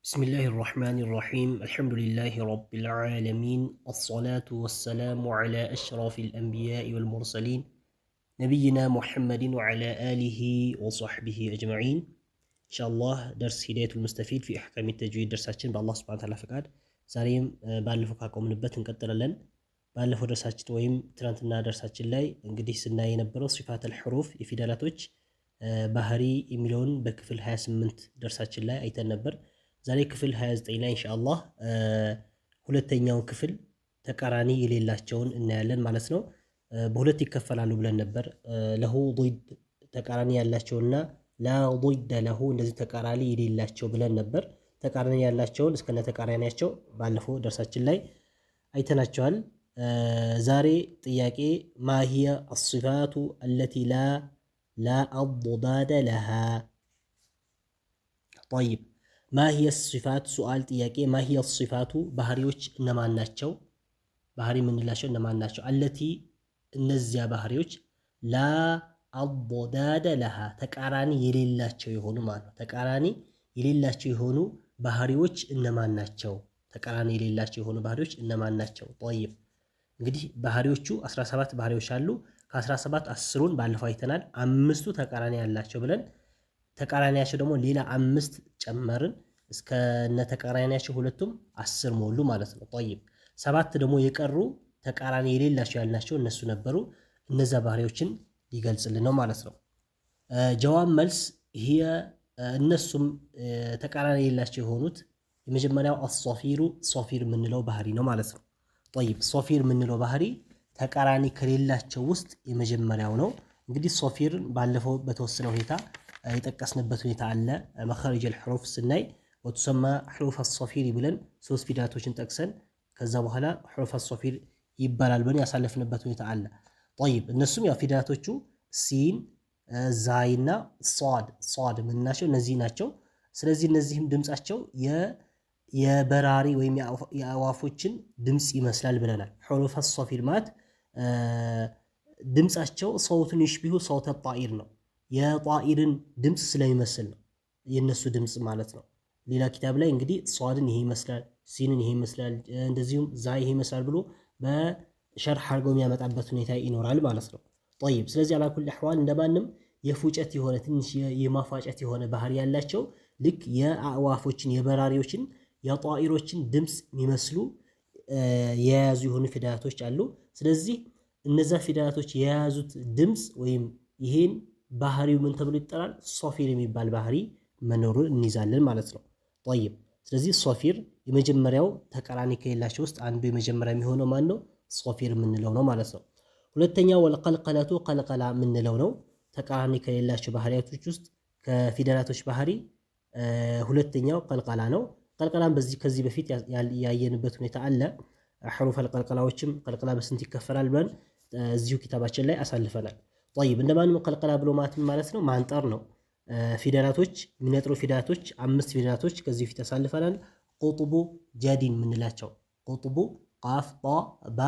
بسم الله الرحمن الرحيم الحمد لله رب العالمين الصلاة والسلام على أشرف الأنبياء والمرسلين نبينا محمد وعلى آله وصحبه أجمعين إن شاء الله درس هداية المستفيد في أحكام التجويد درساتين بالله سبحانه وتعالى فقاد زاريم بالفو كاكم نبت نقدر لن بالفو درساتين ويم ترانتنا درساتين لاي እንግዲህ ስናይ የነበረው صفات الحروف የፊደላቶች ባህሪ የሚለውን በክፍል 28 ደርሳችን ላይ አይተን ነበር። ዛሬ ክፍል 29 ላይ ኢንሻአላህ ሁለተኛው ክፍል ተቃራኒ የሌላቸውን እናያለን ማለት ነው። በሁለት ይከፈላሉ ብለን ነበር። ለሁ ضد ተቃራኒ ያላቸውና ላ ضد ለሁ እንደዚህ ተቃራኒ የሌላቸው ብለን ነበር። ተቃራኒ ያላቸውን እስከነ ተቃራኒያቸው ባለፈው ደርሳችን ላይ አይተናቸዋል። ዛሬ ጥያቄ ما هي الصفات التي لا أضداد لها طيب ما هي الصفات سؤال ጥያቄ ما هي الصفات ባህሪዎች እነማን ናቸው? ባህሪ ምንላቸው እነማን ናቸው? التي እነዚያ ባህሪዎች لا أضداد لها ተቃራኒ የሌላቸው የሆኑ ማለት ነው። ተቃራኒ የሌላቸው የሆኑ ባህሪዎች እነማን ናቸው? ተቃራኒ የሌላቸው የሆኑ ባህሪዎች እነማን ናቸው? طيب እንግዲህ ባህሪዎቹ 17 ባህሪዎች አሉ። ከ17 10ን ባለፈው አይተናል። አምስቱ ተቃራኒ ያላቸው ብለን ተቃራኒያቸው ደግሞ ሌላ 5 ጨመርን እስከነ ተቃራኒያቸው ሁለቱም 10 ሞሉ ማለት ነው። طيب 7 ደግሞ የቀሩ ተቃራኒ የሌላቸው ያልናቸው እነሱ ነበሩ። እነዛ ባህሪዎችን ሊገልጽልን ነው ማለት ነው። ጀዋብ መልስ هي እነሱም ተቃራኒ የሌላቸው የሆኑት የመጀመሪያው الصفير ሶፊር የምንለው ባህሪ ነው ማለት ነው። طيب ሶፊር የምንለው ባህሪ ተቃራኒ ከሌላቸው ውስጥ የመጀመሪያው ነው። እንግዲህ ሶፊርን ባለፈው በተወሰነ ሁኔታ የጠቀስንበት ሁኔታ አለ። መخرج الحروف ስናይ وتسمى حروف الصفير ብለን ሶስት ፊደላቶችን ጠቅሰን ከዛ በኋላ حروف الصفير ይባላል ብለን ያሳለፍንበት ሁኔታ አለ። طيب እነሱም ያው ፊደላቶቹ ሲን ዛይና ሷድ ምንናቸው እነዚህ ናቸው። ስለዚህ እነዚህም ድምጻቸው የበራሪ ወይም የአዋፎችን ድምጽ ይመስላል ብለናል። حروف الصفير ማለት ድምጻቸው صوتን يشبه صوت الطائر ነው። የጣኢርን ድምጽ ስለሚመስል ነው የነሱ ድምጽ ማለት ነው። ሌላ ኪታብ ላይ እንግዲህ ሷድን ይሄ ይመስላል፣ ሲንን ይሄ ይመስላል፣ እንደዚሁም ዛይ ይሄ ይመስላል ብሎ በሸርህ አድርጎ የሚያመጣበት ሁኔታ ይኖራል ማለት ነው። طيب ስለዚህ على كل احوال እንደማንም የፉጨት የሆነ ትንሽ የማፋጨት የሆነ ባህሪ ያላቸው ልክ የአዋፎችን የበራሪዎችን የጣኢሮችን ድምጽ የሚመስሉ የያዙ የሆኑ ፊደላቶች አሉ። ስለዚህ እነዛ ፊደላቶች የያዙት ድምጽ ወይም ይሄን ባህሪው ምን ተብሎ ይጠራል? ሶፊር የሚባል ባህሪ መኖሩን እንይዛለን ማለት ነው። طيب ስለዚህ ሶፊር የመጀመሪያው ተቃራኒ ከሌላቸው ውስጥ አንዱ የመጀመሪያ የሚሆነው ማን ነው? ሶፊር የምንለው ነው ማለት ነው። ሁለተኛው ወልቀልቀለቱ ቀልቀላ የምንለው ነው። ተቃራኒ ከሌላቸው ባህሪያቶች ውስጥ ከፊደላቶች ባህሪ ሁለተኛው ቀልቀላ ነው። ቀልቀላም ከዚህ በፊት ያየንበት ሁኔታ አለ። حروف القلقلاዎችም ቀልቀላ በስንት ይከፈላል ብለን እዚሁ ኪታባችን ላይ አሳልፈናል። طيب እንደማንም ቀልቀላ ብሎ ማለት ነው ማንጠር ነው። ፊደላቶች የሚነጥሩ ፊደላቶች 5 ፊደላቶች ከዚህ በፊት አሳልፈናል። ቁጥቡ ጀዲን የምንላቸው ቁጥቡ ቃፍ ጣ ባ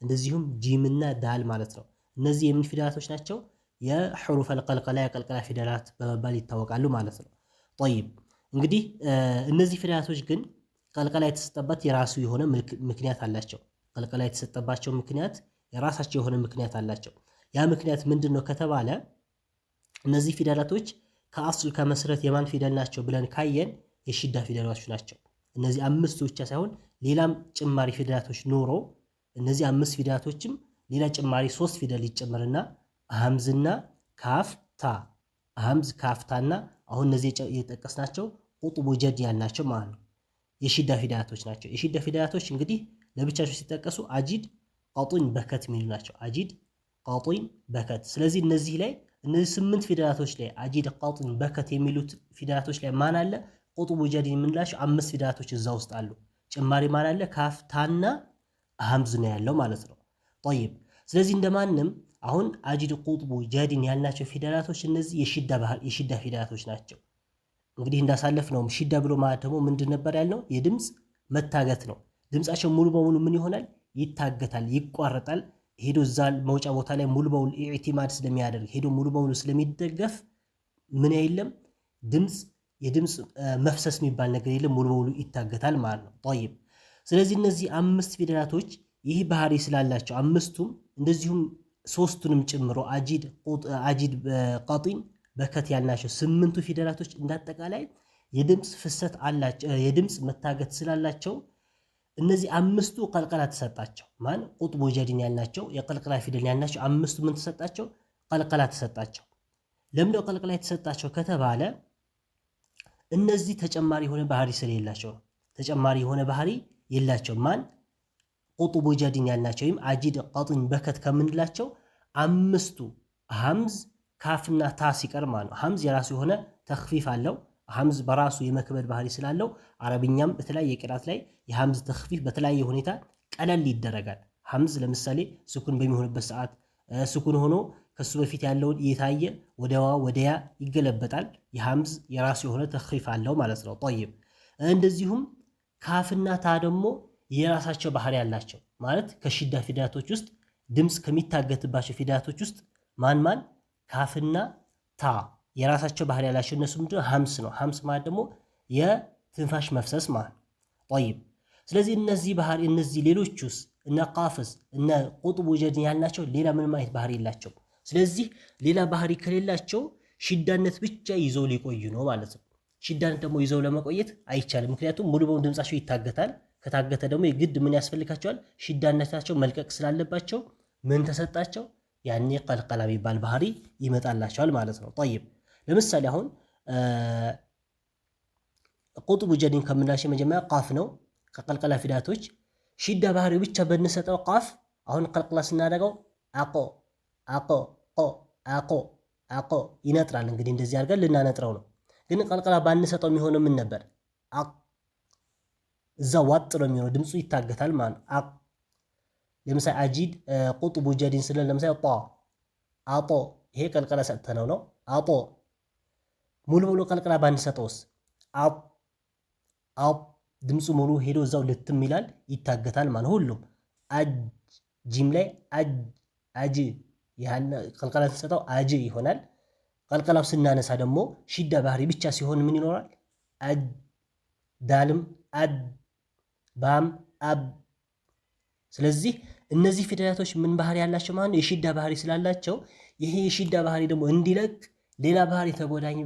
እንደዚሁም ጂም እና ዳል ማለት ነው። እነዚህ የምን ፊደላቶች ናቸው? የحروف القلقላ የቀልቀላ ፊደላት በመባል ይታወቃሉ ማለት ነው። طيب እንግዲህ እነዚህ ፊደላቶች ግን ቀልቀላ የተሰጠበት የራሱ የሆነ ምክንያት አላቸው። ቀልቀላ የተሰጠባቸው ምክንያት የራሳቸው የሆነ ምክንያት አላቸው። ያ ምክንያት ምንድነው ከተባለ እነዚህ ፊደላቶች ከአስል ከመሰረት የማን ፊደል ናቸው ብለን ካየን የሽዳ ፊደላቶች ናቸው። እነዚህ 5 ብቻ ሳይሆን ሌላም ጭማሪ ፊደላቶች ኖሮ እነዚህ 5 ፊደላቶችም ሌላ ጭማሪ 3 ፊደል ይጨመርና ሀምዝና ካፍታ ሀምዝ ካፍታና አሁን እነዚህ የጠቀስናቸው ቁጥቡ ጀድ ያልናቸው ማለት ነው የሽዳ ፊደላቶች ናቸው። የሽዳ ፊደላቶች እንግዲህ ለብቻቸው ሲጠቀሱ አጂድ ቃጡን በከት የሚሉ ናቸው። አጂድ ቃጡን በከት። ስለዚህ እነዚህ ላይ እነዚህ 8 ፊደላቶች ላይ አጂድ ቃጡን በከት የሚሉት ፊደላቶች ላይ ማን አለ? ቁጥቡ ጀድ የምንላቸው 5 ፊደላቶች እዛ ውስጥ አሉ። ጭማሪ ማን አለ? ካፍታና ሀምዝ ነው ያለው ማለት ነው። طيب ስለዚህ እንደማንም አሁን አጂድ ቁጥቡ ጀድን ያልናቸው ፊደላቶች እነዚህ የሽዳ ፊደላቶች ናቸው። እንግዲህ እንዳሳለፍነው ሽዳ ብሎ ማለት ደግሞ ምንድን ነበር ያልነው? የድምጽ መታገት ነው። ድምጻቸው ሙሉ በሙሉ ምን ይሆናል? ይታገታል፣ ይቋረጣል። ሄዶ እዛ መውጫ ቦታ ላይ ሙሉ በሙሉ ኢዕቲማድ ስለሚያደርግ ሄዶ ሙሉ በሙሉ ስለሚደገፍ ምን አይለም ድምጽ የድምፅ መፍሰስ የሚባል ነገር የለም፣ ሙሉ በሙሉ ይታገታል ማለት ነው። ጠይብ ስለዚህ እነዚህ 5 ፊደላቶች ይህ ባህሪ ስላላቸው አምስቱም እንደዚሁም ሶስቱንም ጨምሮ አጂድ ቀጢን በከት ያልናቸው 8ቱ ፊደላቶች እንዳጠቃላይ የድምፅ ፍሰት አላቸው፣ የድምፅ መታገት ስላላቸው እነዚህ 5ቱ ቀልቀላ ተሰጣቸው። ማን ቁጥብ ወጀድን ያልናቸው የቀልቀላ ፊደል ያልናቸው 5ቱ ምን ተሰጣቸው? ቀልቀላ ተሰጣቸው። ለምን ቀልቀላ የተሰጣቸው ከተባለ እነዚህ ተጨማሪ የሆነ ባህሪ ስለሌላቸው ነው። ተጨማሪ የሆነ ባህሪ የላቸው። ማን ቁጥብ ወጀድን ያልናቸው ወይም አጂድ ቀጢን በከት ከምንላቸው 5ቱ ሐምዝ ካፍና ታ ሲቀር ማለት ነው። ሐምዝ የራሱ የሆነ ተኽፊፍ አለው። ሐምዝ በራሱ የመክበድ ባህሪ ስላለው አረብኛም በተለያየ ቅራት ላይ የሐምዝ ተኽፊፍ በተለያየ ሁኔታ ቀለል ይደረጋል። ሐምዝ ለምሳሌ ስኩን በሚሆንበት ሰዓት ስኩን ሆኖ ከሱ በፊት ያለውን እየታየ ወደ ዋ ወደ ያ ይገለበጣል። የሐምዝ የራሱ የሆነ ተኽፊፍ አለው ማለት ነው። ጠይብ እንደዚሁም ካፍና ታ ደግሞ የራሳቸው ባህሪ ያላቸው ማለት ከሽዳ ፊደላቶች ውስጥ ድምፅ ከሚታገትባቸው ፊደላቶች ውስጥ ማን ካፍና ታ የራሳቸው ባህሪ ያላቸው እነሱ ምንድነው? ሐምስ ነው። ሐምስ ማለት ደግሞ የትንፋሽ መፍሰስ ማለት ጠይብ ስለዚህ እነዚህ ባህሪ እነዚህ ሌሎቹስ እነ ቃፍስ እነ ቁጥብ ወጀድን ያልናቸው ሌላ ምንም አይነት ባህሪ የላቸው። ስለዚህ ሌላ ባህሪ ከሌላቸው ሽዳነት ብቻ ይዘው ሊቆዩ ነው ማለት ነው። ሽዳነት ደግሞ ይዘው ለመቆየት አይቻልም። ምክንያቱም ሙሉ በሙሉ ድምጻቸው ይታገታል። ከታገተ ደግሞ የግድ ምን ያስፈልጋቸዋል? ሽዳነታቸው መልቀቅ ስላለባቸው ምን ተሰጣቸው? ያኔ ቀልቀላ የሚባል ባህሪ ይመጣላቸዋል ማለት ነው። ጠይብ ለምሳሌ አሁን ቁጥብ ወጀድን ከምንላቸው መጀመሪያ ቃፍ ነው። ከቀልቀላ ፊደላቶች ሽዳ ባህሪ ብቻ በንሰጠው ቃፍ አሁን ቀልቀላ ስናደርገው አቆ አቆ ቆ አቆ አቆ ይነጥራል። እንግዲህ እንደዚህ አድርገን ልናነጥረው ነው። ግን ቀልቀላ ባንሰጠው የሚሆነው ምን ነበር? አቅ እዛ ዋጥ ነው የሚሆነው፣ ድምፁ ይታገታል ማለት ነው። ለምሳሌ አጂድ ቁጥብ ወጀድን ስለ ለምሳሌ ጣ አጦ ይሄ ቀልቀላ ሰጥተነው ነው። አጦ ሙሉ ሙሉ ቀልቀላ ባንሰጠውስ አጥ አጥ ድምፁ ሙሉ ሄዶ እዛው ልትም ይላል፣ ይታገታል ማለት ሁሉም። አጅ ጂም ላይ አጅ ያን ቀልቀላ ተሰጠው አጅ ይሆናል። ቀልቀላው ስናነሳ ደግሞ ሽዳ ባህሪ ብቻ ሲሆን ምን ይኖራል? አጅ ዳልም አድ ባም አብ። ስለዚህ እነዚህ ፊደላቶች ምን ባህሪ ያላቸው ማለት የሽዳ ባህሪ ስላላቸው ይሄ የሽዳ ባህሪ ደግሞ እንዲለቅ ሌላ ባህሪ ተጎዳኝ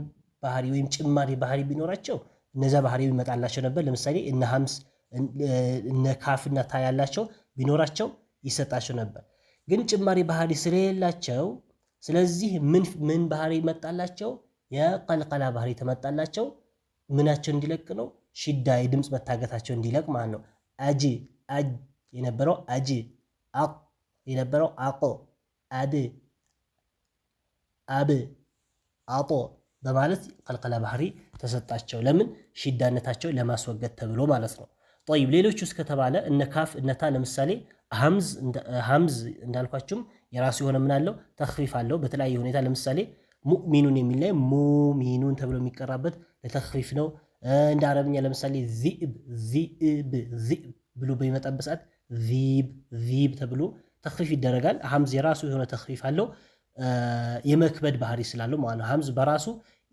ባህሪ ወይም ጭማሪ ባህሪ ቢኖራቸው እነዛ ባህሪ ይመጣላቸው ነበር። ለምሳሌ እነ ሐምስ እነ ካፍና ታ ያላቸው ቢኖራቸው ይሰጣቸው ነበር። ግን ጭማሪ ባህሪ ስለሌላቸው ስለዚህ ምን ባህሪ ይመጣላቸው? የቀልቀላ ባህሪ ተመጣላቸው። ምናቸው እንዲለቅ ነው? ሽዳ የድምፅ መታገታቸው እንዲለቅ ማለት ነው። አጅ አጅ የነበረው አጅ፣ አቅ የነበረው አቆ፣ አድ አብ፣ አጦ በማለት ቀልቀላ ባህሪ ተሰጣቸው። ለምን? ሽዳነታቸው ለማስወገድ ተብሎ ማለት ነው። ጠይብ ሌሎች ውስጥ ከተባለ እነ ካፍ እነታ ለምሳሌ ሐምዝ እንዳልኳችሁም የራሱ የሆነ ምን አለው? ተኽፊፍ አለው በተለያየ ሁኔታ። ለምሳሌ ሙእሚኑን የሚል ላይ ሙሚኑን ተብሎ የሚቀራበት ለተኽፊፍ ነው። እንደ አረብኛ ለምሳሌ ዚብ ብሎ በሚመጣበት ሰዓት ዚብ ተብሎ ተኽፊፍ ይደረጋል። ሐምዝ የራሱ የሆነ ተኽፊፍ አለው የመክበድ ባህሪ ስላለው ማለት ነው። ሐምዝ በራሱ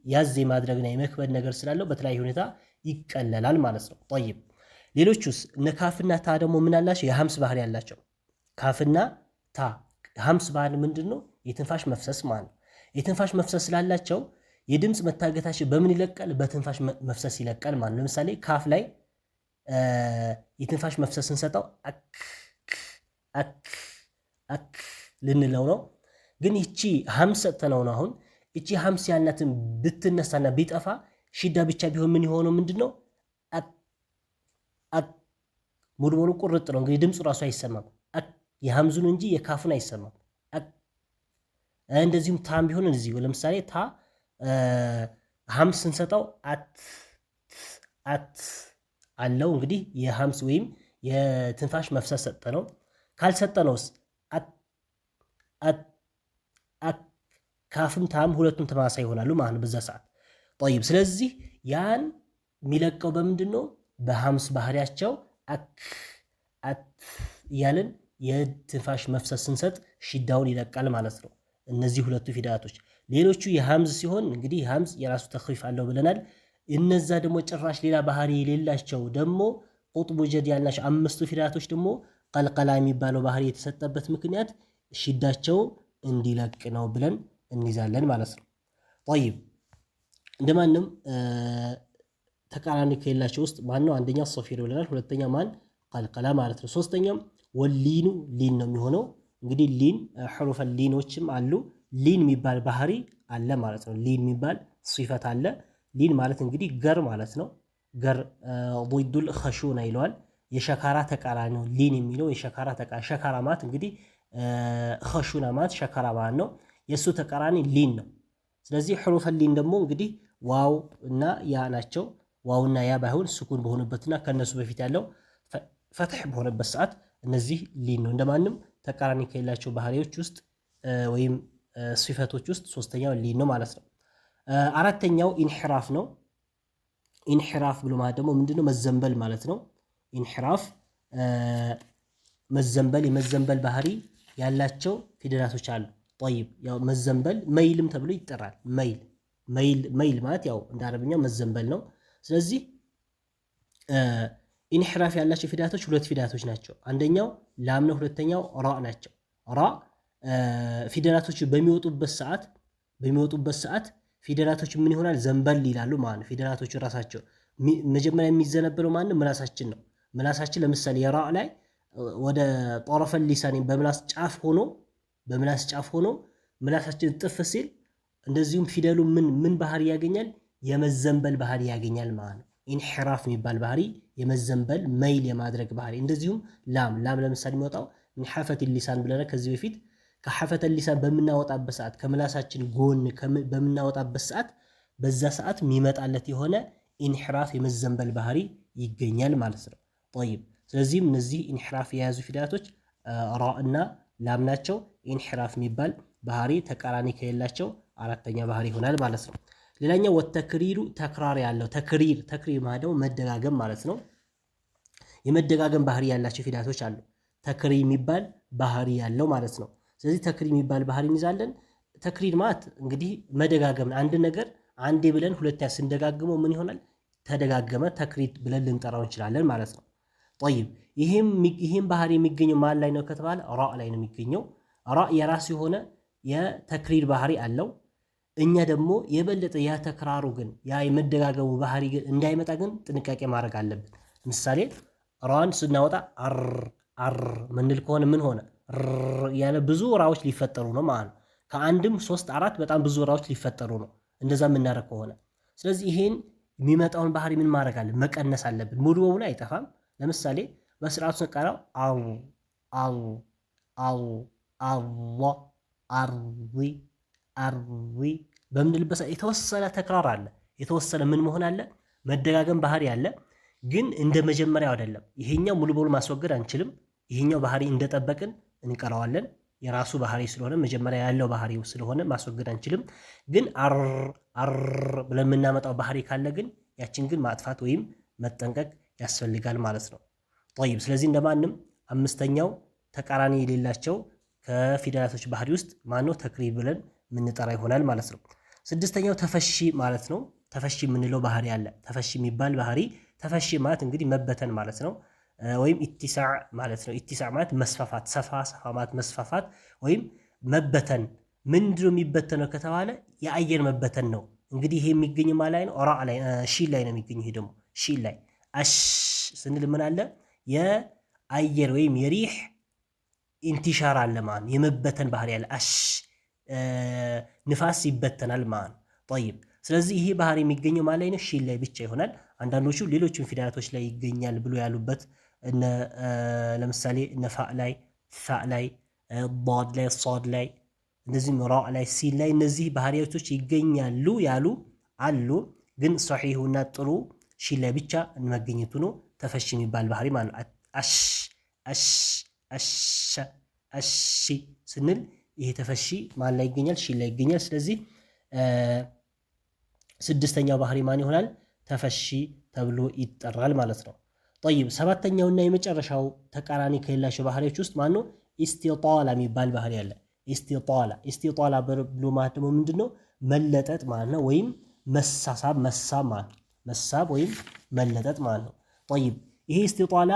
ያዝ የማድረግና የመክበድ ነገር ስላለው በተለያየ ሁኔታ ይቀለላል ማለት ነው። ጠይብ ሌሎቹስ እነ ካፍና ታ ደግሞ ምን አላቸው? የሐምስ ባህሪ ያላቸው ካፍና ታ። ሐምስ ባህሪ ምንድን ነው? የትንፋሽ መፍሰስ ማለት ነው። የትንፋሽ መፍሰስ ስላላቸው የድምፅ መታገታቸው በምን ይለቃል? በትንፋሽ መፍሰስ ይለቃል ማለት ነው። ለምሳሌ ካፍ ላይ የትንፋሽ መፍሰስ ስንሰጠው አክ ልንለው ነው። ግን ይቺ ሐምስ ሰጥተነው ነው። አሁን ይቺ ሐምስ ያልናትን ብትነሳና ቢጠፋ ሽዳ ብቻ ቢሆን ምን የሆነው ምንድን ነው? ሙሉ ሙሉ ቁርጥ ነው። እንግዲህ ድምፁ ራሱ አይሰማም። የሐምዙን እንጂ የካፉን አይሰማም። እንደዚሁም ታም ቢሆን እዚሁ ለምሳሌ ታ ሐምስ ስንሰጠው አት አለው። እንግዲህ የሐምስ ወይም የትንፋሽ መፍሰስ ሰጠነው። ካልሰጠነውስ ካፍም ታም ሁለቱም ተመሳሳይ ይሆናሉ ማለት ነው በዛ ሰዓት። ጠይብ ስለዚህ ያን የሚለቀው በምንድን ነው? በሐምስ ባህሪያቸው አት እያልን የትንፋሽ መፍሰስ ስንሰጥ ሽዳውን ይለቃል ማለት ነው። እነዚህ ሁለቱ ፊደላቶች። ሌሎቹ የሐምዝ ሲሆን እንግዲህ ሐምዝ የራሱ ተኽፊፍ አለው ብለናል። እነዛ ደግሞ ጭራሽ ሌላ ባህሪ የሌላቸው ደግሞ ቁጥቡ ጀድ ያላቸው አምስቱ ፊደላቶች ደግሞ ቀልቀላ የሚባለው ባህሪ የተሰጠበት ምክንያት ሽዳቸው እንዲለቅ ነው ብለን እንይዛለን ማለት ነው። ጠይብ እንደማንም ተቃራኒ ከሌላቸው ውስጥ ማን ነው? አንደኛ ሶፊር ብለናል። ሁለተኛ ማን? ቀልቀላ ማለት ነው። ሶስተኛም ወሊኑ ሊን ነው የሚሆነው። እንግዲህ ሊን ሕሩፈ ሊኖችም አሉ። ሊን የሚባል ባህሪ አለ ማለት ነው። ሊን የሚባል ሲፈት አለ። ሊን ማለት እንግዲህ ገር ማለት ነው። ገር ضዱል ኸሹና ይለዋል። የሸካራ ተቃራኒ ነው። ሊን የሚለው የሸካራ ተቃራኒ። ሸካራ ማለት እንግዲህ ኸሹና ማለት ሸካራ ማለት ነው። የእሱ ተቃራኒ ሊን ነው። ስለዚህ ሕሩፈ ሊን ደግሞ እንግዲህ ዋው እና ያ ናቸው። ዋውና ያ ባይሆን ስኩን በሆነበትና ከነሱ በፊት ያለው ፈትሕ በሆነበት ሰዓት እነዚህ ሊን ነው። እንደማንም ተቃራኒ ከሌላቸው ባህሪዎች ውስጥ ወይም ሲፈቶች ውስጥ ሶስተኛው ሊን ነው ማለት ነው። አራተኛው ኢንሕራፍ ነው። ኢንሕራፍ ብሎ ማለት ደግሞ ምንድነው? መዘንበል ማለት ነው። ኢንሕራፍ መዘንበል፣ የመዘንበል ባህሪ ያላቸው ፊደላቶች አሉ። ጠይብ ያው መዘንበል መይልም ተብሎ ይጠራል። መይል ማለት ያው እንደ አረብኛው መዘንበል ነው። ስለዚህ ኢንሕራፍ ያላቸው ፊደላቶች ሁለት ፊደላቶች ናቸው። አንደኛው ላም ነው፣ ሁለተኛው ራ ናቸው። ራ ፊደላቶች በሚወጡበት ሰዓት ፊደላቶች ምን ይሆናል? ዘንበል ይላሉ ማለት ነው። ፊደላቶች ራሳቸው መጀመሪያ የሚዘነበለው ማለት ነው ምላሳችን ነው። ምላሳችን ለምሳሌ የራ ላይ ወደ ጠረፈ ሊሳን በምላስ ጫፍ ሆኖ ምላሳችን ጥፍ ሲል እንደዚሁም ፊደሉ ምን ባህሪ ያገኛል? የመዘንበል ባህሪ ያገኛል ማለት ነው። ኢንሕራፍ የሚባል ባህሪ የመዘንበል መይል የማድረግ ባህሪ። እንደዚሁም ላም ለምሳሌ የሚወጣው ምን ሐፈት ሊሳን ብለና ከዚህ በፊት ከሐፈተ ሊሳን በምናወጣበት ሰዓት ከምላሳችን ጎን በምናወጣበት ሰዓት በዛ ሰዓት የሚመጣለት የሆነ ኢንሕራፍ የመዘንበል ባህሪ ይገኛል ማለት ነው። ጠይብ ስለዚህም እነዚህ ኢንሕራፍ የያዙ ፊደላቶች ራ እና ላም ናቸው። ኢንሕራፍ የሚባል ባህሪ ተቃራኒ ከሌላቸው አራተኛ ባህሪ ይሆናል ማለት ነው። ሌላኛው ወተክሪሩ ተክራር ያለው ተክሪር ማለት ደግሞ መደጋገም ማለት ነው። የመደጋገም ባህሪ ያላቸው ፊደላቶች አሉ። ተክሪር የሚባል ባህሪ ያለው ማለት ነው። ስለዚህ ተክሪር የሚባል ባህሪ እንይዛለን። ተክሪር ማለት እንግዲህ መደጋገም፣ አንድ ነገር አንዴ ብለን ሁለተኛ ስንደጋግመው ምን ይሆናል? ተደጋገመ፣ ተክሪር ብለን ልንጠራው እንችላለን ማለት ነው። ጠይብ ይህም ባህሪ የሚገኘው ማን ላይ ነው ከተባለ ራ ላይ ነው የሚገኘው። ራ የራሱ የሆነ የተክሪር ባህሪ አለው። እኛ ደግሞ የበለጠ ያ ተክራሩ ግን ያ የመደጋገሙ ባህሪ ግን እንዳይመጣ ግን ጥንቃቄ ማድረግ አለብን። ምሳሌ ራን ስናወጣ አር ምንል ከሆነ ምን ሆነ? ያለ ብዙ ራዎች ሊፈጠሩ ነው ማለት ነው። ከአንድም 3 4 በጣም ብዙ ራዎች ሊፈጠሩ ነው እንደዛ የምናደርግ ከሆነ። ስለዚህ ይሄን የሚመጣውን ባህሪ ምን ማድረግ አለብን? መቀነስ አለብን። ሙሉ በሙሉ አይጠፋም። ለምሳሌ በስርዓቱ ስንቀራው አርዊ በምንልበት የተወሰነ ተክራር አለ። የተወሰነ ምን መሆን አለ? መደጋገም ባህሪ አለ። ግን እንደ መጀመሪያው አይደለም። ይሄኛው ሙሉ በሙሉ ማስወገድ አንችልም። ይሄኛው ባህሪ እንደጠበቅን እንቀራዋለን። የራሱ ባህሪ ስለሆነ መጀመሪያ ያለው ባህሪው ስለሆነ ማስወገድ አንችልም። ግን አር ብለን የምናመጣው ባህሪ ካለ ግን ያችን ግን ማጥፋት ወይም መጠንቀቅ ያስፈልጋል ማለት ነው። ጠይብ ስለዚህ እንደማንም አምስተኛው ተቃራኒ የሌላቸው ከፊደላቶች ባህሪ ውስጥ ማነው? ተክሪር ብለን የምንጠራ ይሆናል ማለት ነው። ስድስተኛው ተፈሺ ማለት ነው። ተፈሺ የምንለው ባህሪ አለ። ተፈሺ የሚባል ባህሪ፣ ተፈሺ ማለት እንግዲህ መበተን ማለት ነው። ወይም ኢትሳዕ ማለት ነው። ኢትሳዕ ማለት መስፋፋት፣ ሰፋ ማለት መስፋፋት ወይም መበተን። ምንድነው የሚበተነው ከተባለ የአየር መበተን ነው። እንግዲህ ይሄ የሚገኘው ማለት ላይ ነው፣ ራ ላይ ሺል ላይ ነው የሚገኘው። ይሄ ደግሞ ሺል ላይ አሽ ስንል ምን አለ? የአየር ወይም የሪህ ኢንቲሻር አለ ማለት የመበተን ባህሪ ያለ አሽ ንፋስ ይበተናል ማለት ነው። ጠይብ ስለዚህ ይሄ ባህሪ የሚገኘው ማለት ነው ሺል ላይ ብቻ ይሆናል። አንዳንዶቹ ሌሎችም ፊደላቶች ላይ ይገኛል ብሎ ያሉበት ለምሳሌ ፋ ላይ፣ ሳ ላይ፣ ዳድ ላይ፣ ሷድ ላይ እንደዚህም ራ ላይ፣ ሲን ላይ እነዚህ ባህሪያቶች ይገኛሉ ያሉ አሉ። ግን ሶሒሁና ጥሩ ሺል ላይ ብቻ መገኘቱ ነው ተፈሺ የሚባል ባህሪ ማለት ነው። አሺ ስንል ይሄ ተፈሺ ማን ላይ ይገኛል? ሺል ላይ ይገኛል። ስለዚህ ስድስተኛው ባህሪ ማን ይሆናል? ተፈሺ ተብሎ ይጠራል ማለት ነው። ጠይብ ሰባተኛውና የመጨረሻው ተቃራኒ ከሌላቸው ባህሪዎች ውስጥ ማን ነው? ኢስቲጣላ የሚባል ባህሪ አለ። ኢስቲጣላ ብሎ ማለት ደግሞ ምንድነው? መለጠጥ ማለት ነው። ወይም መሳሳብ፣ መሳብ ማለት ነው። መሳብ ወይም መለጠጥ ማለት ነው። ጠይብ ይሄ እስቲጣላ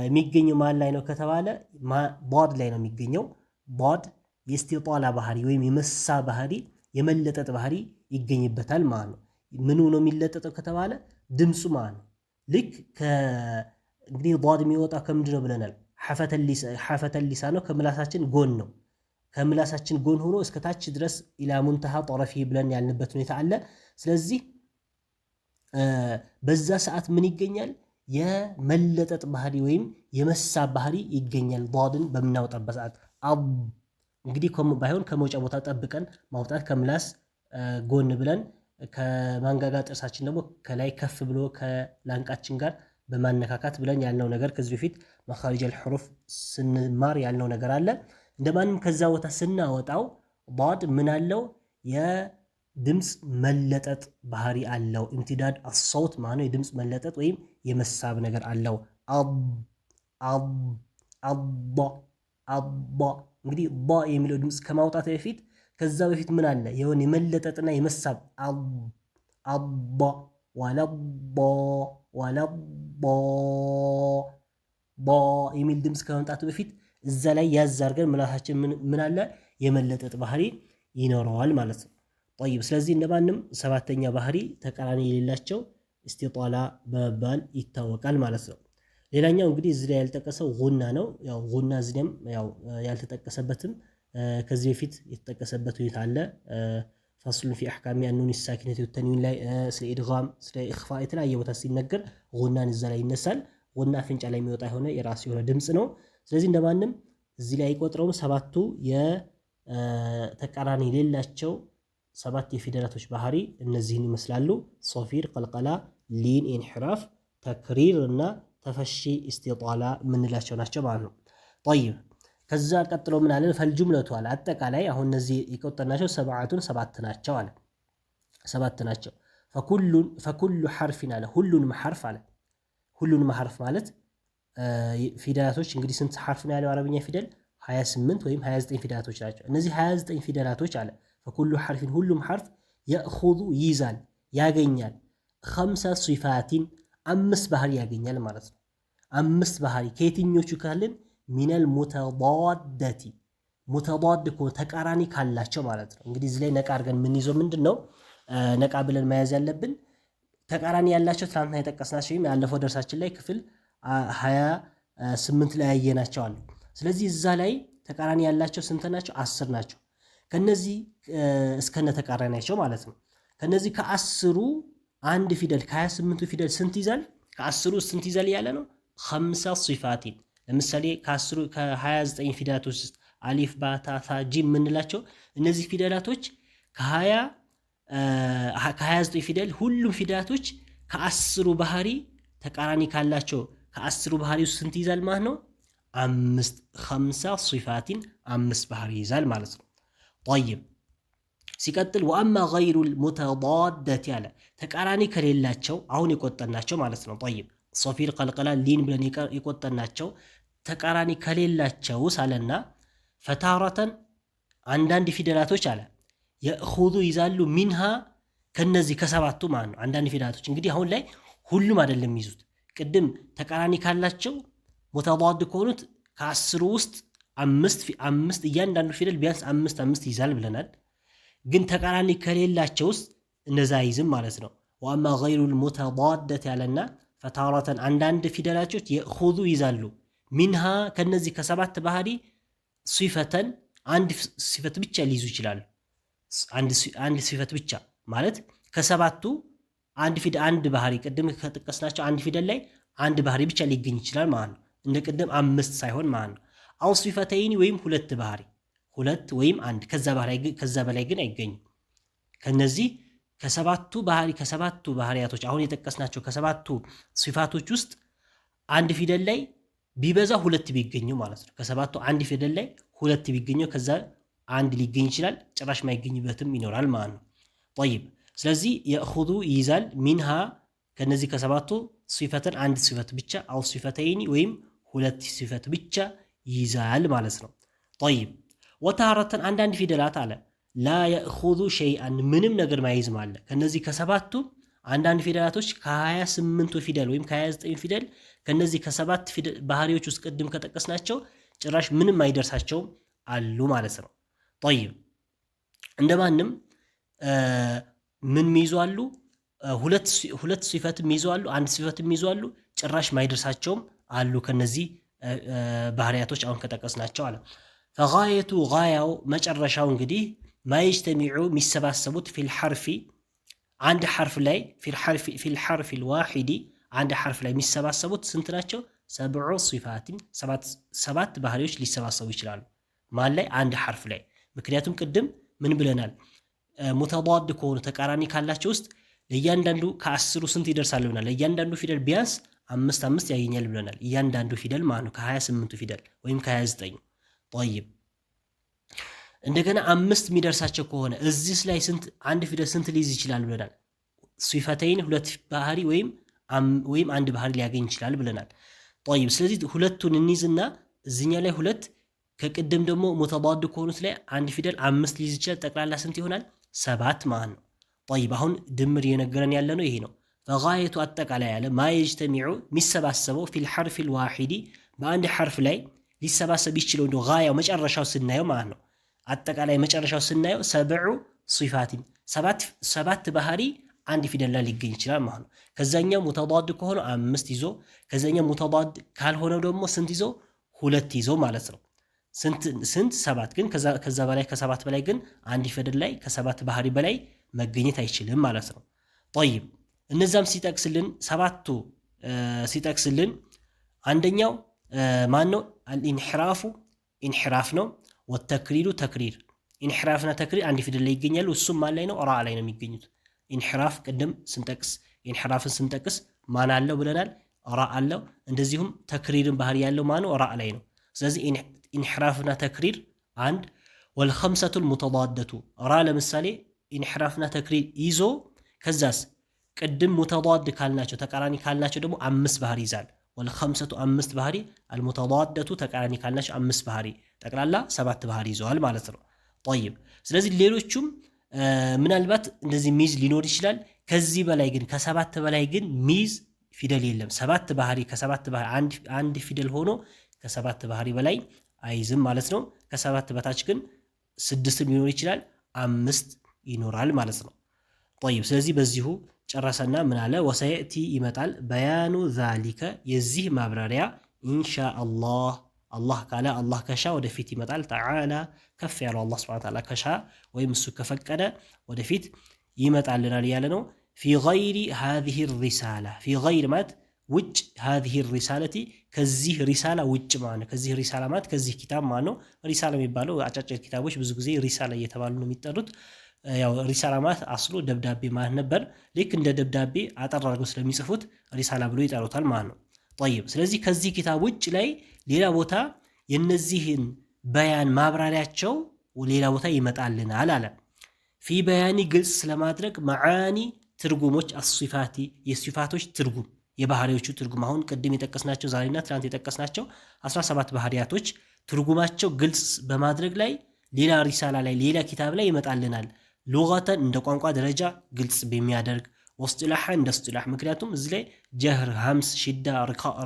የሚገኘው ማን ላይ ነው ከተባለ ዷድ ላይ ነው የሚገኘው። ዷድ የእስቲጣላ ባህሪ ወይም የመሳብ ባህሪ የመለጠጥ ባህሪ ይገኝበታል ማለት ነው። ምኑ ነው የሚለጠጠው ከተባለ ድምፁ ማለት ነው። ልክ እንግዲህ ዷድ የሚወጣው ከምንድን ነው ብለናል? ሐፈተ ሊሳን ነው፣ ከምላሳችን ጎን ነው። ከምላሳችን ጎን ሆኖ እስከ ታች ድረስ ኢላ ሙንተሃ ጠረፊ ብለን ያልንበት ሁኔታ አለ። ስለዚህ በዛ ሰዓት ምን ይገኛል? የመለጠጥ ባህሪ ወይም የመሳብ ባህሪ ይገኛል። ዷድን በምናወጣበት ሰዓት እንግዲህ ባይሆን ከመውጫ ቦታ ጠብቀን ማውጣት ከምላስ ጎን ብለን ከማንጋጋ ጥርሳችን ደግሞ ከላይ ከፍ ብሎ ከላንቃችን ጋር በማነካካት ብለን ያልነው ነገር ከዚህ በፊት መኻሪጀል ሑሩፍ ስንማር ያልነው ነገር አለ። እንደማንም ከዛ ቦታ ስናወጣው ዷድ ምን አለው? የድምፅ መለጠጥ ባህሪ አለው። ኢምቲዳድ አሰውት ማለት ነው። የድምፅ መለጠጥ ወይም የመሳብ ነገር አለው። እንግዲህ የሚለው ድምፅ ከማውጣት በፊት ከዛ በፊት ምን አለ? የሆነ የመለጠጥና የመሳብ የሚል ድምፅ ከመምጣቱ በፊት እዛ ላይ ያዝ አድርገን ምላሳችን ምን አለ? የመለጠጥ ባህሪ ይኖረዋል ማለት ነው። ጠይብ ስለዚህ እንደማንም ሰባተኛ ባህሪ ተቃራኒ የሌላቸው እስቲጣላ በመባል ይታወቃል ማለት ነው። ሌላኛው እንግዲህ እዚህ ላይ ያልጠቀሰው ጉና ነው። ያው ጉና እዚህም ያው ያልተጠቀሰበትም ከዚህ በፊት የተጠቀሰበት ሁኔታ አለ። ፈስሉን ፊ አሕካሚ አኑን ሳኪነት ወተንዊን ላይ ስለ ኢድጋም ስለ ኢኽፋ የተለያየ ቦታ ሲነገር ጉናን እዛ ላይ ይነሳል። ጉና አፍንጫ ላይ የሚወጣ የሆነ የራሱ የሆነ ድምፅ ነው። ስለዚህ እንደማንም እዚህ ላይ አይቆጥረውም። ሰባቱ የተቃራኒ የሌላቸው ሰባት የፊደላቶች ባህሪ እነዚህን ይመስላሉ። ሶፊር፣ ቀልቀላ፣ ሊን፣ ኢንሕራፍ፣ ተክሪር እና ተፈሺ እስቲጣላ የምንላቸው ናቸው ማለት ነው። ጠይብ ከዛ ቀጥሎ ምን አለን? ፈልጁምለቱ አለ አጠቃላይ አሁን እነዚህ የቆጠርናቸው ሰባት ናቸው አለ። ሰባት ናቸው። ፈኩሉ ሐርፊን አለ ሁሉንም ሐርፍ አለ። ሁሉንም ሐርፍ ማለት ፊደላቶች እንግዲህ ስንት ሐርፍ ነው ያለው አረብኛ ፊደል? 28 ወይም 29 ፊደላቶች ናቸው። እነዚህ 29 ፊደላቶች አለ ፈኩሉ ሐርፊን ሁሉም ሐርፍ የእኹዙ ይይዛል ያገኛል 5 ሲፋቲን 5 ባህሪ ያገኛል ማለት ነው። 5 ባህሪ ከየትኞቹ ካልን ሚነል ሙተዳደቲ ሙተዳድ እኮ ተቃራኒ ካላቸው ማለት ነው። እንግዲህ እዚህ ላይ ነቃ አድርገን የምንይዘው ምንድን ነው? ነቃ ብለን መያዝ ያለብን ተቃራኒ ያላቸው ትናንትና የጠቀስናቸው ወይም ያለፈው ደርሳችን ላይ ክፍል 28 ላይ ያየናቸው አሉ። ስለዚህ እዛ ላይ ተቃራኒ ያላቸው ስንት ናቸው? 10 ናቸው። ከነዚህ እስከነ ተቃራኒያቸው ማለት ነው። ከነዚህ ከ10ሩ አንድ ፊደል ከ28ቱ ፊደል ስንት ይዛል? ከ10ሩ ስንት ይዛል ያለ ነው? 5 ሲፋቲን። ለምሳሌ ከ29 ፊደላቶች ውስጥ አሊፍ፣ ባታ፣ ታ፣ ጂም የምንላቸው እነዚህ ፊደላቶች ከ29 ፊደል ሁሉም ፊደላቶች ከ10ሩ ባህሪ ተቃራኒ ካላቸው ከ10ሩ ባህሪ ውስጥ ስንት ይዛል ማለት ነው? 5 ሲፋቲን 5 ባህሪ ይዛል ማለት ነው። ጠይብ ሲቀጥል ወአማ ገይሩል ሙተዳደቲ አለ ተቃራኒ ከሌላቸው አሁን የቆጠርናቸው ማለት ነው። ጠይብ ሶፊር፣ ቀልቀላ፣ ሊን ብለን የቆጠርናቸው ተቃራኒ ከሌላቸው ሳለና ፈታረተን አንዳንድ ፊደላቶች አለ የእኹዙ ይዛሉ ሚንሃ ከነዚህ ከሰባቱ ማለት ነው። አንዳንድ ፊደላቶች እንግዲህ አሁን ላይ ሁሉም አይደለም ይዙት። ቅድም ተቃራኒ ካላቸው ሙተዳድ ከሆኑት ከ10ሩ ውስጥ አምስት እያንዳንዱ ፊደል ቢያንስ 5 ይዛል ብለናል። ግን ተቃራኒ ከሌላቸው ውስጥ እነዛ ይዝም ማለት ነው። ወአማ ገይሩል ሙተዳደት ያለና ፈታረተን አንዳንድ ፊደላቶች የእኹዙ ይዛሉ ሚንሃ ከነዚህ ከሰባት ባህሪ ሲፈተን አንድ ሲፈት ብቻ ሊይዙ ይችላሉ። አንድ ሲፈት ብቻ ማለት ከሰባቱ አንድ ባህሪ ቅድም ከጠቀስናቸው አንድ ፊደል ላይ አንድ ባህሪ ብቻ ሊገኝ ይችላል ማለት ነው። እንደ ቅድም 5 ሳይሆን ማለት ነው። አው ሲፈተይኒ ወይም ሁለት ባህሪ ሁለት ወይም አንድ ከዛ በላይ ግን አይገኝም። ከነዚህ ከሰባቱ ባህሪያቶች አሁን የጠቀስናቸው ከሰባቱ ሲፋቶች ውስጥ አንድ ፊደል ላይ ቢበዛ ሁለት ቢገኙ ማለት ነው። ከሰባቱ አንድ ፊደል ላይ ሁለት ቢገኘው ከዛ አንድ ሊገኝ ይችላል፣ ጭራሽ ማይገኝበትም ይኖራል ማለት ነው። ጠይብ ስለዚህ የእኹዙ ይይዛል ሚንሃ ከነዚህ ከሰባቱ ሲፈተን አንድ ሲፈት ብቻ አው ሲፈተይኒ ወይም ሁለት ሲፈት ብቻ ይይዛል ማለት ነው። ጠይብ ወታረተን አንዳንድ ፊደላት አለ ላ የእኹዙ ሸይአን ምንም ነገር ማይዝም አለ። ከነዚህ ከሰባቱ አንዳንድ ፊደላቶች ከ28ቱ ፊደል ወይም ከ29 ፊደል ከነዚህ ከሰባት ባህሪዎች ውስጥ ቅድም ከጠቀስናቸው ጭራሽ ምንም አይደርሳቸውም አሉ ማለት ነው። ጠይብ እንደማንም ምን ሚይዙ አሉ? ሁለት ሲፈት ሚይዙ አሉ፣ አንድ ሲፈት ሚይዙ አሉ፣ ጭራሽ ማይደርሳቸውም አሉ ከነዚህ ባህሪያቶች አሁን ከጠቀስናቸው አለ። ፈጋየቱ ጋያው መጨረሻው እንግዲህ ማይጅተሚዑ የሚሰባሰቡት ፊል ሐርፊ አንድ ሐርፍ ላይ ፊል ሐርፊ ልዋሒዲ አንድ ሐርፍ ላይ የሚሰባሰቡት ስንት ናቸው? ሰብዑ ሲፋቲን ሰባት ባህሪዎች ሊሰባሰቡ ይችላሉ። ማን ላይ? አንድ ሐርፍ ላይ። ምክንያቱም ቅድም ምን ብለናል? ሙተዳድ ከሆኑ ተቃራኒ ካላቸው ውስጥ ለእያንዳንዱ ከ10ሩ ስንት ይደርሳል ብለናል? ለእያንዳንዱ ፊደል ቢያንስ 5 ያገኛል ብለናል። እያንዳንዱ ፊደል ማለት ነው ከ28ቱ ፊደል ወይም ከ29። ጠይብ እንደገና 5 የሚደርሳቸው ከሆነ እዚህ ላይ ስንት አንድ ፊደል ስንት ሊይዝ ይችላል ብለናል? ሲፈተይን ሁለት ባህሪ ወይም አንድ ባህሪ ሊያገኝ ይችላል ብለናል። ጠይብ ስለዚህ ሁለቱን እንይዝና እዚኛ ላይ ሁለት ከቅድም ደግሞ ሙተዳድ ከሆኑት ላይ አንድ ፊደል 5 ሊይዝ ይችላል። ጠቅላላ ስንት ይሆናል? 7 ማለት ነው። ጠይብ አሁን ድምር እየነገረን ያለ ነው ይሄ ነው። ፈጋየቱ አጠቃላይ ያለ ማየጅተሚዑ የሚሰባሰበው ፊል ሐርፊ ልዋሒዲ በአንድ ሐርፍ ላይ ሊሰባሰብ ይችለው እንደ ጋያው መጨረሻው ስናየው ማለት ነው። አጠቃላይ መጨረሻው ስናየው ሰብዑ ሲፋቲን ሰባት ባህሪ አንድ ፊደል ላይ ሊገኝ ይችላል ማለት ነው። ከዛኛው ሙተዳድ ከሆነ 5 ይዞ ከዛኛው ሙተዳድ ካልሆነው ደግሞ ስንት ይዞ? 2 ይዞ ማለት ነው። ስንት 7 ግን ከዛ በላይ ከ7 በላይ ግን አንድ ፊደል ላይ ከ7 ባህሪ በላይ መገኘት አይችልም ማለት ነው። ጠይብ እነዛም ሲጠቅስልን ሰባቱ ሲጠቅስልን አንደኛው ማን ነው? አልኢንሕራፉ ኢንሕራፍ ነው። ወተክሪሩ ተክሪር ኢንሕራፍና ተክሪር አንድ ፊደል ላይ ይገኛሉ። እሱም ማን ላይ ነው? ራ ላይ ነው የሚገኙት። ኢንሕራፍ ቅድም ስንጠቅስ ኢንሕራፍን ስንጠቅስ ማን አለው ብለናል? ራ አለው። እንደዚሁም ተክሪርን ባህሪ ያለው ማን ነው? ራ ላይ ነው። ስለዚህ ኢንሕራፍና ተክሪር አንድ። ወልኸምሰቱል ሙተዳደቱ ራ ለምሳሌ ኢንሕራፍና ተክሪር ይዞ ከዛስ ቅድም ሙተዳድ ካልናቸው ተቃራኒ ካልናቸው ደግሞ 5 ባህሪ ይዛል። ወልኸምሰቱ 5 ባህሪ አልሙተዳደቱ ተቃራኒ ካልናቸው 5 ባህሪ ጠቅላላ 7 ባህሪ ይዘዋል ማለት ነው። ጠይብ ስለዚህ ሌሎቹም ምናልባት እንደዚህ ሚዝ ሊኖር ይችላል። ከዚህ በላይ ግን ከ7 በላይ ግን ሚዝ ፊደል የለም። 7 ባህሪ ከ7 ባህሪ አንድ ፊደል ሆኖ ከ7 ባህሪ በላይ አይዝም ማለት ነው። ከ7 በታች ግን 6 ሊኖር ይችላል፣ 5 ይኖራል ማለት ነው። ጠይብ ስለዚህ በዚሁ ጨረሰና ምን አለ? ወሰየእቲ ይመጣል በያኑ ዛሊከ የዚህ ማብራሪያ ኢንሻአላህ አላህ ካለ አላህ ከሻ ወደፊት ይመጣል። ተዓላ ከፍ ያለው አላህ ሱብሓነሁ ወተዓላ ከሻ ወይም እሱ ከፈቀደ ወደፊት ይመጣልናል ያለ ነው። ፊ ገይሪ ሃዚሂ ሪሳላ ፊ ገይር ማለት ውጭ ሃዚሂ ሪሳለቲ ከዚህ ሪሳላ ውጭ ማለት ነው። ከዚህ ሪሳላ ማለት ከዚህ ኪታብ ማለት ነው። ሪሳላ የሚባለው አጫጭር ኪታቦች ብዙ ጊዜ ሪሳላ እየተባሉ ነው የሚጠሩት። ያው ሪሳላ ማለት አስሉ ደብዳቤ ማለት ነበር። ልክ እንደ ደብዳቤ አጠር አድርገው ስለሚጽፉት ሪሳላ ብሎ ይጠሩታል ማለት ነው። ጠይብ ስለዚህ ከዚህ ኪታብ ውጭ ላይ ሌላ ቦታ የነዚህን በያን ማብራሪያቸው ሌላ ቦታ ይመጣልናል አለ። ፊ በያኒ ግልጽ ስለማድረግ መዓኒ ትርጉሞች አስሲፋቲ የሲፋቶች ትርጉም የባህሪዎቹ ትርጉም አሁን ቅድም የጠቀስናቸው ዛሬና ትናንት የጠቀስናቸው 17 ባህሪያቶች ትርጉማቸው ግልጽ በማድረግ ላይ ሌላ ሪሳላ ላይ ሌላ ኪታብ ላይ ይመጣልናል። ሉጋተን እንደ ቋንቋ ደረጃ ግልጽ በሚያደርግ ወስጥላሐን እንደ ስጥላህ ምክንያቱም እዚህ ላይ ጀህር፣ ሀምስ፣ ሽዳ፣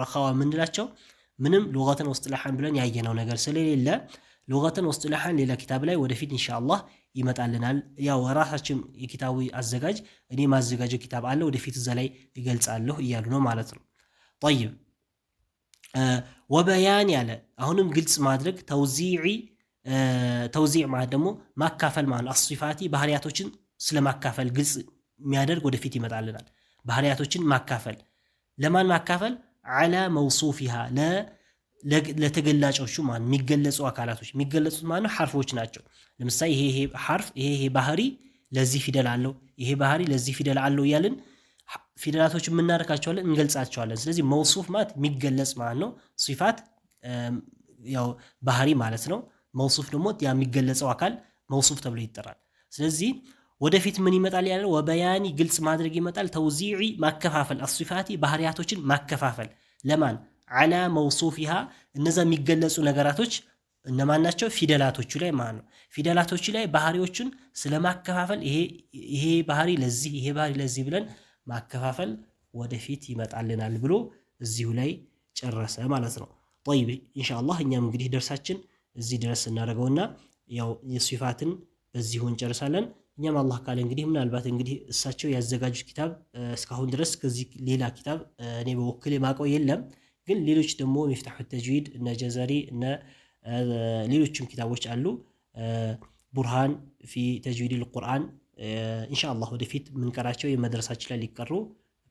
ረኻዋ ምንላቸው ምንም ሉጋተን ወስጥላሐን ብለን ያየነው ነገር ስለሌለ ሉጋተን ወስጥላሐን ሌላ ኪታብ ላይ ወደፊት ኢንሻአላህ ይመጣልናል። ያው ራሳችን የኪታቡ አዘጋጅ እኔ ማዘጋጀው ኪታብ አለ ወደፊት እዛ ላይ ይገልጻለሁ እያሉ ነው ማለት ነው። ጠይብ ወበያን ያለ አሁንም ግልጽ ማድረግ ተውዚዕ ማለት ደግሞ ማካፈል ማለት አስሲፋቲ ባህሪያቶችን ስለማካፈል ግልጽ የሚያደርግ ወደፊት ይመጣልናል። ባህሪያቶችን ማካፈል ለማን ማካፈል? አላ መውሱፊሃ ለተገላጮቹ ማለት የሚገለጹ አካላቶች የሚገለጹት ማለት ሐርፎች ናቸው። ለምሳሌ ይሄ ሐርፍ ይሄ ባህሪ ለዚህ ፊደል አለው፣ ይሄ ባህሪ ለዚህ ፊደል አለው እያልን ፊደላቶችን የምናደርጋቸዋለን እንገልጻቸዋለን። ስለዚህ መውሱፍ ማለት የሚገለጽ ማለት ነው። ሲፋት ያው ባህሪ ማለት ነው። መውሱፍ ደግሞ ያ የሚገለጸው አካል መውሱፍ ተብሎ ይጠራል። ስለዚህ ወደፊት ምን ይመጣል ያለው? ወበያኒ ግልጽ ማድረግ ይመጣል። ተውዚዒ ማከፋፈል አስሲፋቲ ባህሪያቶችን ማከፋፈል ለማን? አላ መውሱፊሃ እነዛ የሚገለጹ ነገራቶች እነማን ናቸው? ፊደላቶቹ ላይ ማለት ነው። ፊደላቶቹ ላይ ባህሪዎችን ስለማከፋፈል ይሄ ባህሪ ለዚህ ይሄ ባህሪ ለዚህ ብለን ማከፋፈል ወደፊት ይመጣልናል ብሎ እዚሁ ላይ ጨረሰ ማለት ነው። ጠይብ ኢንሻአላህ እኛም እንግዲህ ደርሳችን እዚህ ድረስ እናደርገውና ያው የሲፋትን በዚሁ እንጨርሳለን። እኛም አላህ ካለ እንግዲህ ምናልባት እንግዲህ እሳቸው ያዘጋጁት ኪታብ እስካሁን ድረስ ከዚህ ሌላ ኪታብ እኔ በወክል የማውቀው የለም። ግን ሌሎች ደግሞ ሚፍታሑ ተጅዊድ እነ ጀዘሪ እነ ሌሎችም ኪታቦች አሉ። ቡርሃን ፊ ተጅዊድ ልቁርአን ኢንሻአላህ ወደፊት የምንቀራቸው የመድረሳችን ላይ ሊቀሩ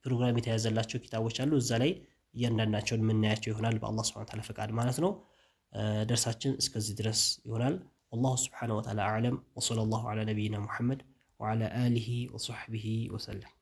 ፕሮግራም የተያዘላቸው ኪታቦች አሉ። እዛ ላይ እያንዳንዳቸውን የምናያቸው ይሆናል በአላህ ሱብሓነሁ ወተዓላ ፈቃድ ማለት ነው። ደርሳችን እስከዚህ ድረስ ይሆናል። ወላሁ ሱብሓነሁ ወተዓላ አዕለም ወሰለላሁ ዐላ ነቢይና ሙሐመድ ወዐላ አሊሂ ወሰሕቢሂ ወሰለም።